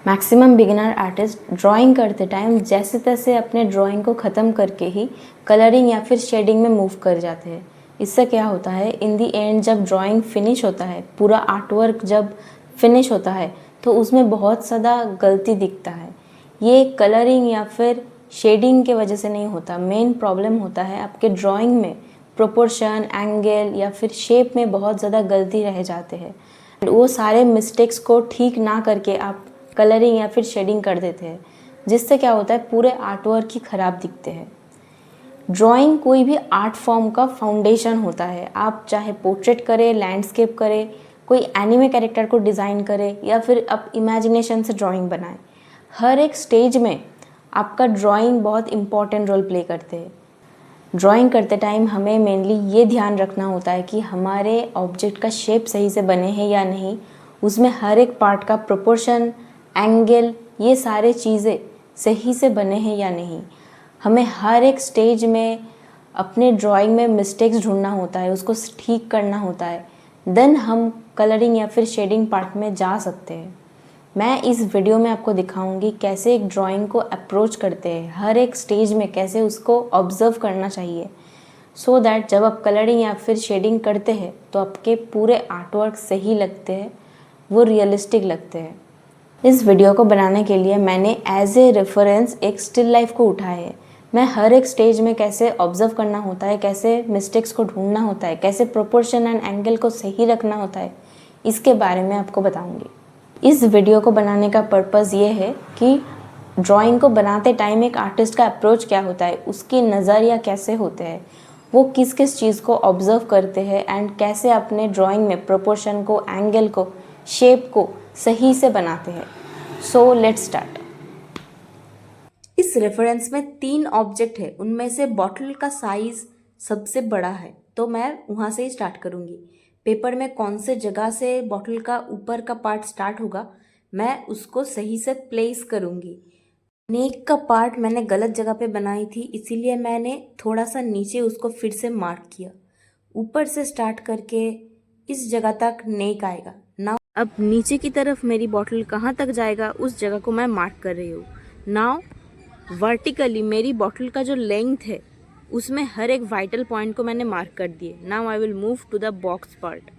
Maximum beginner artist drawing करते time जैसे तैसे अपने ड्राइंग को ख़त्म करके ही कलरिंग या फिर शेडिंग में मूव कर जाते हैं। इससे क्या होता है, इन दी एंड जब ड्राइंग फिनिश होता है, पूरा आर्ट वर्क जब फिनिश होता है तो उसमें बहुत ज़्यादा गलती दिखता है। ये कलरिंग या फिर शेडिंग के वजह से नहीं होता। मेन प्रॉब्लम होता है आपके ड्राइंग में प्रोपोर्शन, एंगल या फिर शेप में बहुत ज़्यादा गलती रह जाते हैं। वो सारे मिस्टेक्स को ठीक ना करके आप कलरिंग या फिर शेडिंग कर देते हैं, जिससे क्या होता है पूरे आर्टवर्क ही ख़राब दिखते हैं। ड्राइंग कोई भी आर्ट फॉर्म का फाउंडेशन होता है। आप चाहे पोर्ट्रेट करें, लैंडस्केप करें, कोई एनिमे कैरेक्टर को डिज़ाइन करें या फिर आप इमेजिनेशन से ड्राइंग बनाएं, हर एक स्टेज में आपका ड्राइंग बहुत इम्पॉर्टेंट रोल प्ले करते हैं। ड्राइंग करते टाइम हमें मेनली ये ध्यान रखना होता है कि हमारे ऑब्जेक्ट का शेप सही से बने हैं या नहीं, उसमें हर एक पार्ट का प्रोपोर्शन, एंगल, ये सारे चीज़ें सही से बने हैं या नहीं। हमें हर एक स्टेज में अपने ड्राइंग में मिस्टेक्स ढूंढना होता है, उसको ठीक करना होता है, देन हम कलरिंग या फिर शेडिंग पार्ट में जा सकते हैं। मैं इस वीडियो में आपको दिखाऊंगी कैसे एक ड्राइंग को अप्रोच करते हैं, हर एक स्टेज में कैसे उसको ऑब्जर्व करना चाहिए, सो दैट जब आप कलरिंग या फिर शेडिंग करते हैं तो आपके पूरे आर्टवर्क सही लगते हैं, वो रियलिस्टिक लगते हैं। इस वीडियो को बनाने के लिए मैंने एज ए रेफरेंस एक स्टिल लाइफ को उठाया है। मैं हर एक स्टेज में कैसे ऑब्जर्व करना होता है, कैसे मिस्टेक्स को ढूंढना होता है, कैसे प्रोपोर्शन एंड एंगल को सही रखना होता है, इसके बारे में आपको बताऊंगी। इस वीडियो को बनाने का पर्पज़ ये है कि ड्राइंग को बनाते टाइम एक आर्टिस्ट का अप्रोच क्या होता है, उसकी नज़रिया कैसे होते हैं, वो किस किस चीज़ को ऑब्जर्व करते हैं एंड कैसे अपने ड्राइंग में प्रोपोर्शन को, एंगल को, शेप को सही से बनाते हैं। So let's start. इस रेफरेंस में 3 ऑब्जेक्ट है, उनमें से बॉटल का साइज सबसे बड़ा है, तो मैं वहाँ से ही स्टार्ट करूँगी। पेपर में कौन से जगह से बॉटल का ऊपर का पार्ट स्टार्ट होगा, मैं उसको सही से प्लेस करूँगी। नेक का पार्ट मैंने गलत जगह पे बनाई थी, इसीलिए मैंने थोड़ा सा नीचे उसको फिर से मार्क किया। ऊपर से स्टार्ट करके इस जगह तक नेक आएगा ना। अब नीचे की तरफ मेरी बॉटल कहाँ तक जाएगा, उस जगह को मैं मार्क कर रही हूँ। नाउ वर्टिकली मेरी बॉटल का जो लेंथ है उसमें हर एक वाइटल पॉइंट को मैंने मार्क कर दिए। Now I will move to the box part.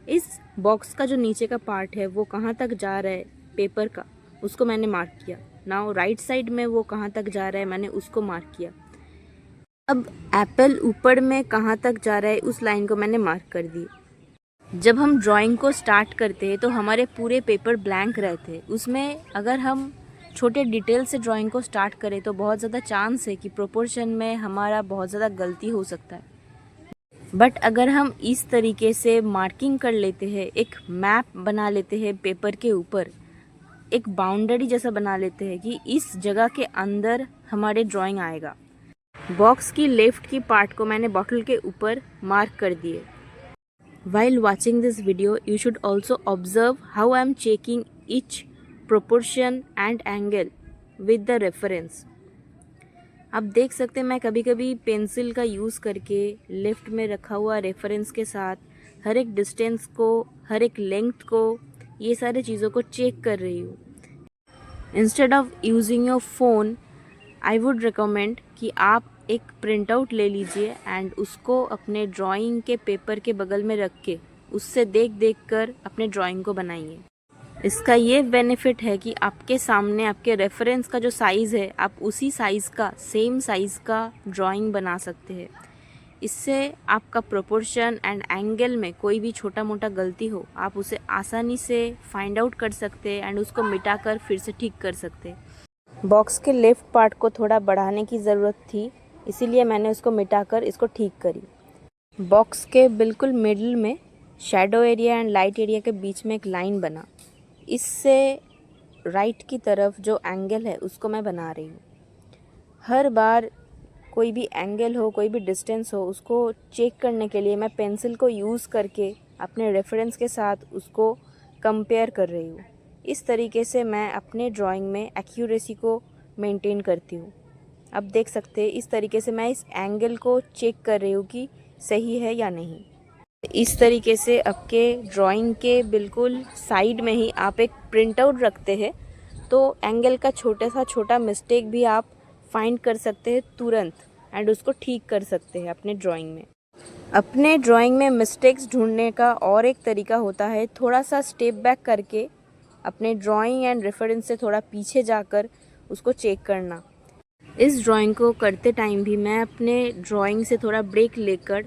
इस बॉक्स का जो नीचे का पार्ट है वो कहाँ तक जा रहा है पेपर का, उसको मैंने मार्क किया। नाउ राइट साइड में वो कहाँ तक जा रहा है, मैंने उसको मार्क किया। अब एप्पल ऊपर में कहाँ तक जा रहा है, उस लाइन को मैंने मार्क कर दी। जब हम ड्राइंग को स्टार्ट करते हैं तो हमारे पूरे पेपर ब्लैंक रहते हैं। उसमें अगर हम छोटे डिटेल से ड्राइंग को स्टार्ट करें तो बहुत ज़्यादा चांस है कि प्रोपोर्शन में हमारा बहुत ज़्यादा गलती हो सकता है। बट अगर हम इस तरीके से मार्किंग कर लेते हैं, एक मैप बना लेते हैं पेपर के ऊपर, एक बाउंड्री जैसा बना लेते हैं कि इस जगह के अंदर हमारे ड्राइंग आएगा। बॉक्स की लेफ्ट की पार्ट को मैंने बॉटल के ऊपर मार्क कर दिए। While watching this video, you should also observe how I am checking each proportion and angle with the reference. आप देख सकते हैं मैं कभी कभी पेंसिल का यूज़ करके लेफ्ट में रखा हुआ रेफरेंस के साथ हर एक डिस्टेंस को, हर एक लेंथ को, ये सारी चीज़ों को चेक कर रही हूँ। Instead of using your phone, I would recommend कि आप एक प्रिंट आउट ले लीजिए एंड उसको अपने ड्राइंग के पेपर के बगल में रख के उससे देख देख कर अपने ड्राइंग को बनाइए। इसका ये बेनिफिट है कि आपके सामने आपके रेफरेंस का जो साइज़ है, आप उसी साइज़ का, सेम साइज़ का ड्राइंग बना सकते हैं। इससे आपका प्रोपोर्शन एंड एंगल में कोई भी छोटा मोटा गलती हो, आप उसे आसानी से फाइंड आउट कर सकते हैं एंड उसको मिटाकर फिर से ठीक कर सकते हैं। बॉक्स के लेफ़्ट पार्ट को थोड़ा बढ़ाने की ज़रूरत थी, इसीलिए मैंने उसको मिटाकर इसको ठीक करी। बॉक्स के बिल्कुल मिडल में shadow area and light area के बीच में एक लाइन बना। इससे राइट की तरफ जो एंगल है उसको मैं बना रही हूँ। हर बार कोई भी एंगल हो, कोई भी डिस्टेंस हो, उसको चेक करने के लिए मैं पेंसिल को यूज़ करके अपने रेफरेंस के साथ उसको कंपेयर कर रही हूँ। इस तरीके से मैं अपने ड्राइंग में एक्यूरेसी को मेंटेन करती हूँ। अब देख सकते हैं इस तरीके से मैं इस एंगल को चेक कर रही हूँ कि सही है या नहीं। इस तरीके से आपके ड्राइंग के बिल्कुल साइड में ही आप एक प्रिंट आउट रखते हैं तो एंगल का छोटा मिस्टेक भी आप फाइंड कर सकते हैं तुरंत एंड उसको ठीक कर सकते हैं अपने ड्राइंग में। अपने ड्राइंग में मिस्टेक्स ढूंढने का और एक तरीका होता है थोड़ा सा स्टेप बैक करके अपने ड्राइंग एंड रेफरेंस से थोड़ा पीछे जाकर उसको चेक करना। इस ड्राइंग को करते टाइम भी मैं अपने ड्राइंग से थोड़ा ब्रेक लेकर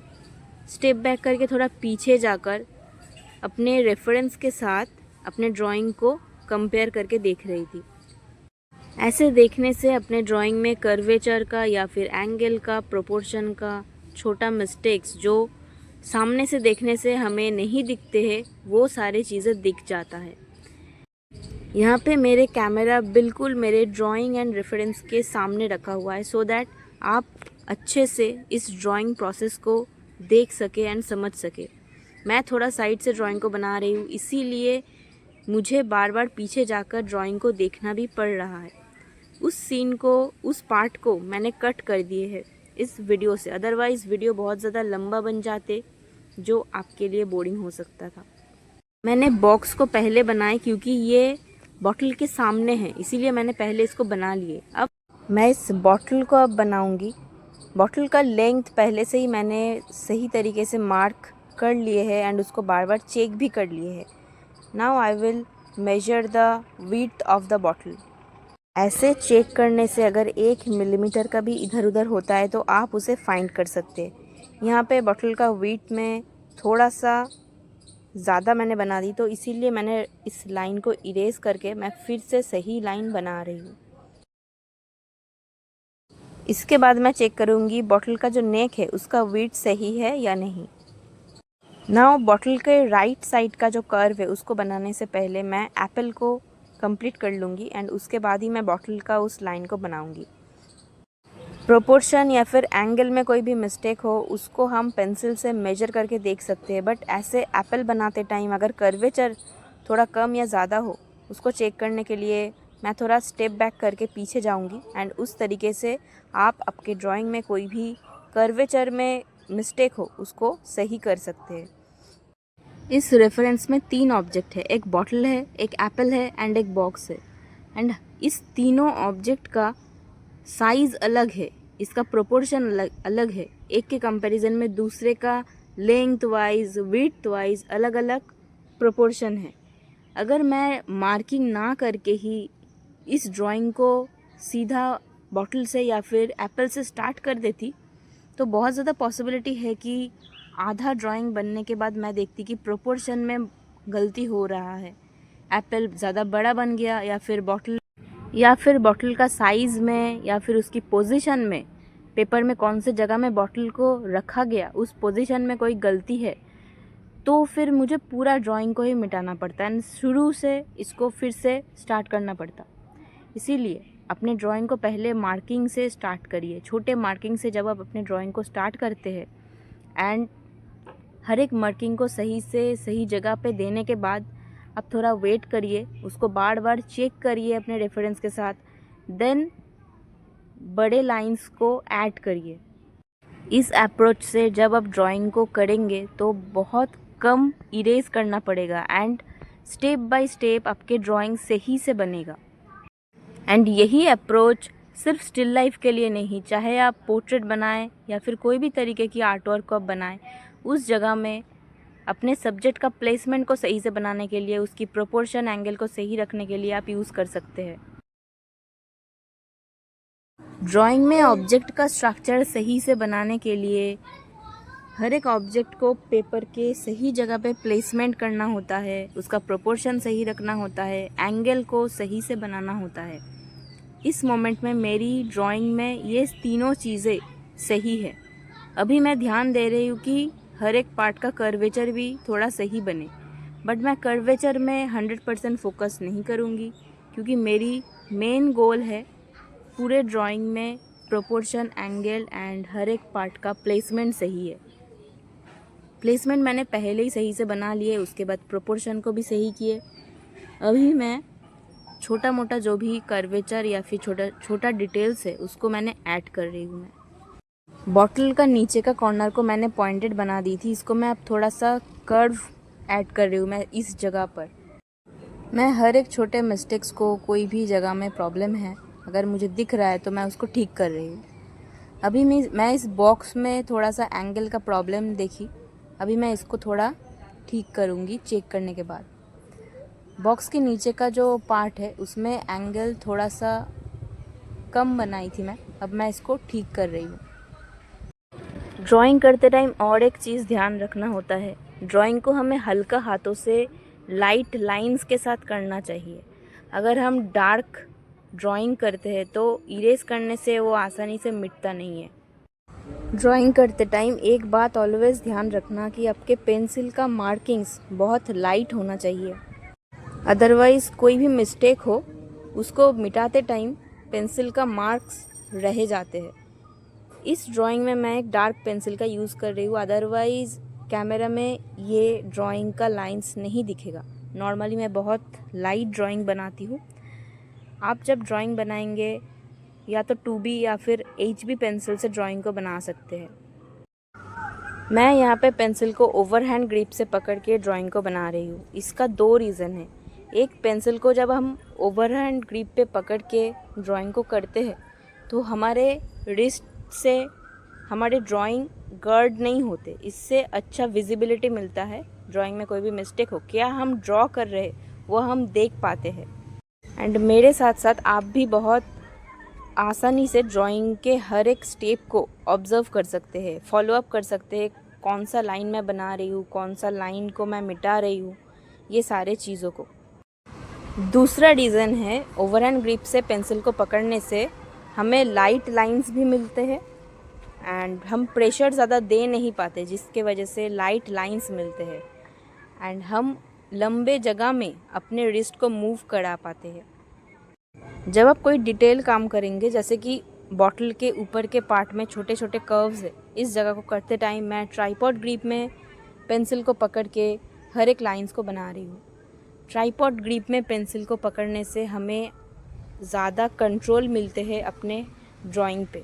स्टेप बैक करके थोड़ा पीछे जाकर अपने रेफरेंस के साथ अपने ड्राइंग को कंपेयर करके देख रही थी। ऐसे देखने से अपने ड्राइंग में कर्वेचर का या फिर एंगल का, प्रोपोर्शन का छोटा मिस्टेक्स जो सामने से देखने से हमें नहीं दिखते हैं वो सारी चीज़ें दिख जाता है। यहाँ पे मेरे कैमरा बिल्कुल मेरे ड्राइंग एंड रेफरेंस के सामने रखा हुआ है सो दैट आप अच्छे से इस ड्राइंग प्रोसेस को देख सके एंड समझ सके। मैं थोड़ा साइड से ड्राइंग को बना रही हूँ, इसीलिए मुझे बार बार पीछे जाकर ड्राइंग को देखना भी पड़ रहा है। उस सीन को, उस पार्ट को मैंने कट कर दिए है इस वीडियो से, अदरवाइज़ वीडियो बहुत ज़्यादा लंबा बन जाते जो आपके लिए बोरिंग हो सकता था। मैंने बॉक्स को पहले बनाए क्योंकि ये बॉटल के सामने है, इसीलिए मैंने पहले इसको बना लिए। अब मैं इस बॉटल को अब बनाऊंगी। बॉटल का लेंथ पहले से ही मैंने सही तरीके से मार्क कर लिए है एंड उसको बार बार चेक भी कर लिए है। Now I will measure the width of the bottle. ऐसे चेक करने से अगर 1 मिलीमीटर का भी इधर उधर होता है तो आप उसे फाइंड कर सकते हैं। यहाँ पे बॉटल का विड्थ में थोड़ा सा ज़्यादा मैंने बना दी, तो इसीलिए मैंने इस लाइन को इरेज करके मैं फिर से सही लाइन बना रही हूँ। इसके बाद मैं चेक करूँगी बॉटल का जो नेक है उसका विड्थ सही है या नहीं। नाउ बॉटल के राइट साइड का जो कर्व है उसको बनाने से पहले मैं एप्पल को कंप्लीट कर लूँगी एंड उसके बाद ही मैं बॉटल का उस लाइन को बनाऊँगी। प्रोपोर्शन या फिर एंगल में कोई भी मिस्टेक हो उसको हम पेंसिल से मेजर करके देख सकते हैं, बट ऐसे एप्पल बनाते टाइम अगर कर्वेचर थोड़ा कम या ज़्यादा हो उसको चेक करने के लिए मैं थोड़ा स्टेप बैक करके पीछे जाऊंगी एंड उस तरीके से आप आपके ड्राइंग में कोई भी कर्वेचर में मिस्टेक हो उसको सही कर सकते हैं। इस रेफरेंस में 3 ऑब्जेक्ट है, एक बॉटल है, एक एप्पल है एंड एक बॉक्स है एंड इस तीनों ऑब्जेक्ट का साइज़ अलग है, इसका प्रोपोर्शन अलग है। एक के कंपैरिजन में दूसरे का लेंथ वाइज, विड्थ वाइज अलग अलग प्रोपोर्शन है। अगर मैं मार्किंग ना करके ही इस ड्राइंग को सीधा बॉटल से या फिर एप्पल से स्टार्ट कर देती तो बहुत ज़्यादा पॉसिबिलिटी है कि आधा ड्राइंग बनने के बाद मैं देखती कि प्रोपोर्शन में गलती हो रहा है, एप्पल ज़्यादा बड़ा बन गया या फिर बॉटल का साइज़ में या फिर उसकी पोजीशन में, पेपर में कौन से जगह में बॉटल को रखा गया उस पोजीशन में कोई गलती है तो फिर मुझे पूरा ड्राइंग को ही मिटाना पड़ता है, शुरू से इसको फिर से स्टार्ट करना पड़ता। इसीलिए अपने ड्राइंग को पहले मार्किंग से स्टार्ट करिए। छोटे मार्किंग से जब आप अपने ड्राइंग को स्टार्ट करते हैं एंड हर एक मार्किंग को सही से सही जगह पे देने के बाद आप थोड़ा वेट करिए, उसको बार बार चेक करिए अपने रेफरेंस के साथ, देन बड़े लाइंस को ऐड करिए। इस अप्रोच से जब आप ड्राइंग को करेंगे तो बहुत कम इरेज करना पड़ेगा एंड स्टेप बाय स्टेप आपके ड्राइंग सही से बनेगा। एंड यही अप्रोच सिर्फ स्टिल लाइफ के लिए नहीं, चाहे आप पोर्ट्रेट बनाएं या फिर कोई भी तरीके की आर्ट वर्क को आप बनाएं, उस जगह में अपने सब्जेक्ट का प्लेसमेंट को सही से बनाने के लिए, उसकी प्रोपोर्शन एंगल को सही रखने के लिए आप यूज़ कर सकते हैं। ड्राइंग में ऑब्जेक्ट का स्ट्रक्चर सही से बनाने के लिए हर एक ऑब्जेक्ट को पेपर के सही जगह पे प्लेसमेंट करना होता है, उसका प्रोपोर्शन सही रखना होता है, एंगल को सही से बनाना होता है। इस मोमेंट में मेरी ड्राइंग में ये तीनों चीज़ें सही है। अभी मैं ध्यान दे रही हूँ कि हर एक पार्ट का कर्वेचर भी थोड़ा सही बने, बट मैं कर्वेचर में 100% फोकस नहीं करूँगी क्योंकि मेरी मेन गोल है पूरे ड्राइंग में प्रोपोर्शन, एंगल एंड हर एक पार्ट का प्लेसमेंट सही है। प्लेसमेंट मैंने पहले ही सही से बना लिए, उसके बाद प्रोपोर्शन को भी सही किए। अभी मैं छोटा मोटा जो भी कर्वेचर या फिर छोटा डिटेल्स है उसको मैंने ऐड कर रही हूँ। मैं बॉटल का नीचे का कॉर्नर को मैंने पॉइंटेड बना दी थी, इसको मैं अब थोड़ा सा कर्व ऐड कर रही हूँ मैं इस जगह पर। मैं हर एक छोटे मिस्टेक्स को, कोई भी जगह में प्रॉब्लम है अगर मुझे दिख रहा है तो मैं उसको ठीक कर रही हूँ। अभी मैं इस बॉक्स में थोड़ा सा एंगल का प्रॉब्लम देखी, अभी मैं इसको थोड़ा ठीक करूँगी चेक करने के बाद। बॉक्स के नीचे का जो पार्ट है उसमें एंगल थोड़ा सा कम बनाई थी मैं, अब मैं इसको ठीक कर रही हूँ। ड्राइंग करते टाइम और एक चीज़ ध्यान रखना होता है, ड्राइंग को हमें हल्का हाथों से लाइट लाइंस के साथ करना चाहिए। अगर हम डार्क ड्राइंग करते हैं तो इरेज करने से वो आसानी से मिटता नहीं है। ड्राइंग करते टाइम एक बात ऑलवेज ध्यान रखना कि आपके पेंसिल का मार्किंग्स बहुत लाइट होना चाहिए, अदरवाइज़ कोई भी मिस्टेक हो उसको मिटाते टाइम पेंसिल का मार्क्स रह जाते हैं। इस ड्राइंग में मैं एक डार्क पेंसिल का यूज़ कर रही हूँ, अदरवाइज़ कैमरा में ये ड्राइंग का लाइंस नहीं दिखेगा। नॉर्मली मैं बहुत लाइट ड्राइंग बनाती हूँ। आप जब ड्राइंग बनाएंगे या तो 2B या फिर HB पेंसिल से ड्राइंग को बना सकते हैं। मैं यहाँ पे पेंसिल को ओवरहैंड ग्रिप से पकड़ के ड्राइंग को बना रही हूँ। इसका 2 रीज़न है। एक, पेंसिल को जब हम ओवरहैंड ग्रिप पे पकड़ के ड्राइंग को करते हैं तो हमारे रिस्ट से हमारे ड्राइंग गर्ड नहीं होते, इससे अच्छा विजिबिलिटी मिलता है। ड्राइंग में कोई भी मिस्टेक हो, क्या हम ड्रॉ कर रहे हैं वो हम देख पाते हैं। एंड मेरे साथ साथ आप भी बहुत आसानी से ड्राइंग के हर एक स्टेप को ऑब्ज़र्व कर सकते हैं, फॉलो अप कर सकते हैं, कौन सा लाइन मैं बना रही हूँ, कौन सा लाइन को मैं मिटा रही हूँ, ये सारे चीज़ों को। दूसरा रीज़न है, ओवरहैंड ग्रिप से पेंसिल को पकड़ने से हमें लाइट लाइंस भी मिलते हैं एंड हम प्रेशर ज़्यादा दे नहीं पाते, जिसके वजह से लाइट लाइंस मिलते हैं एंड हम लंबे जगह में अपने रिस्ट को मूव करा पाते हैं। जब आप कोई डिटेल काम करेंगे, जैसे कि बॉटल के ऊपर के पार्ट में छोटे छोटे कर्व्स है, इस जगह को करते टाइम मैं ट्राइपॉड ग्रिप में पेंसिल को पकड़ के हर एक लाइंस को बना रही हूँ। ट्राइपॉड ग्रिप में पेंसिल को पकड़ने से हमें ज़्यादा कंट्रोल मिलते हैं अपने ड्राइंग पे,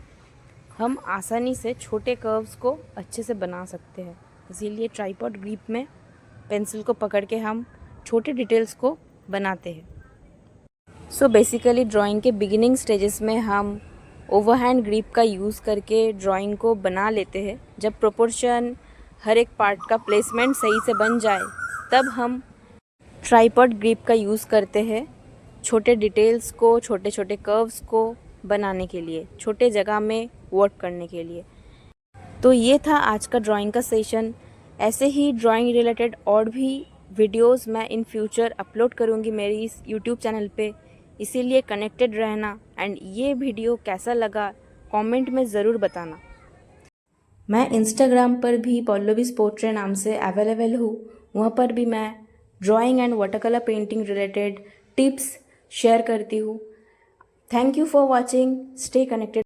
हम आसानी से छोटे कर्व्स को अच्छे से बना सकते हैं। इसीलिए ट्राइपॉड ग्रिप में पेंसिल को पकड़ के हम छोटे डिटेल्स को बनाते हैं। सो बेसिकली ड्राइंग के बिगिनिंग स्टेजेस में हम ओवरहैंड ग्रिप का यूज़ करके ड्राइंग को बना लेते हैं। जब प्रोपोर्शन, हर एक पार्ट का प्लेसमेंट सही से बन जाए तब हम ट्राइपॉड ग्रिप का यूज़ करते हैं छोटे डिटेल्स को, छोटे छोटे कर्व्स को बनाने के लिए, छोटे जगह में वर्क करने के लिए। तो ये था आज का ड्राइंग का सेशन। ऐसे ही ड्राइंग रिलेटेड और भी वीडियोस मैं इन फ्यूचर अपलोड करूँगी मेरी इस यूट्यूब चैनल पे, इसीलिए कनेक्टेड रहना। एंड ये वीडियो कैसा लगा कमेंट में ज़रूर बताना। मैं इंस्टाग्राम पर भी पल्लवीज पोर्ट्रेट नाम से अवेलेबल हूँ, वहाँ पर भी मैं drawing and water colour painting related tips share करती हूँ। Thank you for watching, stay connected.